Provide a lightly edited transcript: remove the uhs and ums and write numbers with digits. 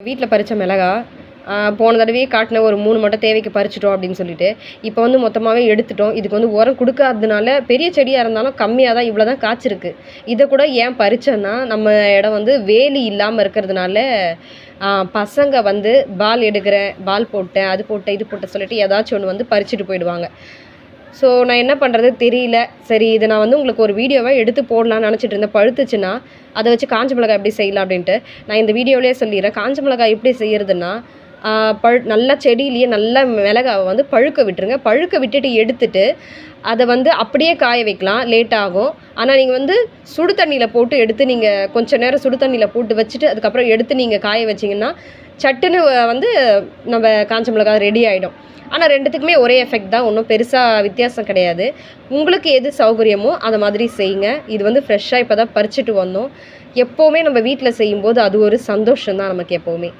வீட்டில் பறித்த மிளகா போன தடவையே காட்டின ஒரு 3 மட்டும் தேவைக்கு பறிச்சிட்டோம் அப்படின்னு சொல்லிட்டு இப்போ வந்து மொத்தமாகவே எடுத்துட்டோம். இதுக்கு வந்து உரம் கொடுக்காததுனால பெரிய செடியாக இருந்தாலும் கம்மியாக தான் இவ்வளோ தான் காய்ச்சிருக்கு. இதை கூட ஏன் பறிச்சேன்னா நம்ம இடம் வந்து வேலி இல்லாமல் இருக்கிறதுனால பசங்க வந்து பால் எடுக்கிறேன், பால் போட்டேன், அது போட்டேன், இது போட்டேன் சொல்லிட்டு ஏதாச்சும் ஒன்று வந்து பறிச்சுட்டு போயிடுவாங்க. ஸோ நான் என்ன பண்ணுறது தெரியல. சரி இதை நான் வந்து உங்களுக்கு ஒரு வீடியோவை எடுத்து போடலான்னு நினச்சிட்டு இருந்தேன். பழுத்துச்சுன்னா அதை வச்சு காஞ்ச மிளகாய் எப்படி செய்யலாம் அப்படின்ட்டு நான் இந்த வீடியோவிலே சொல்லிடுறேன். காஞ்ச மிளகாய் எப்படி செய்கிறதுன்னா நல்லா செடியிலேயே நல்ல மிளகாவை வந்து பழுக்க விட்டுருங்க. பழுக்க விட்டுட்டு எடுத்துட்டு அதை வந்து அப்படியே காய வைக்கலாம், லேட் ஆகும். ஆனால் நீங்கள் வந்து சுடு தண்ணியில் போட்டு எடுத்து நீங்கள் கொஞ்சம் நேரம் சுடு தண்ணியில் போட்டு வச்சுட்டு அதுக்கப்புறம் எடுத்து நீங்கள் காய வச்சிங்கன்னா சட்டுன்னு வந்து நம்ம காஞ்ச மிளகாய் ரெடி ஆகிடும். ஆனால் ரெண்டுத்துக்குமே ஒரே எஃபெக்ட் தான், ஒன்றும் பெருசாக வித்தியாசம் கிடையாது. உங்களுக்கு எது சௌகரியமோ அதை மாதிரி செய்யுங்க. இது வந்து ஃப்ரெஷ்ஷாக இப்போ தான் பறிச்சுட்டு வந்தோம். எப்போவுமே நம்ம வீட்டில் செய்யும்போது அது ஒரு சந்தோஷம் தான் நமக்கு எப்போவுமே.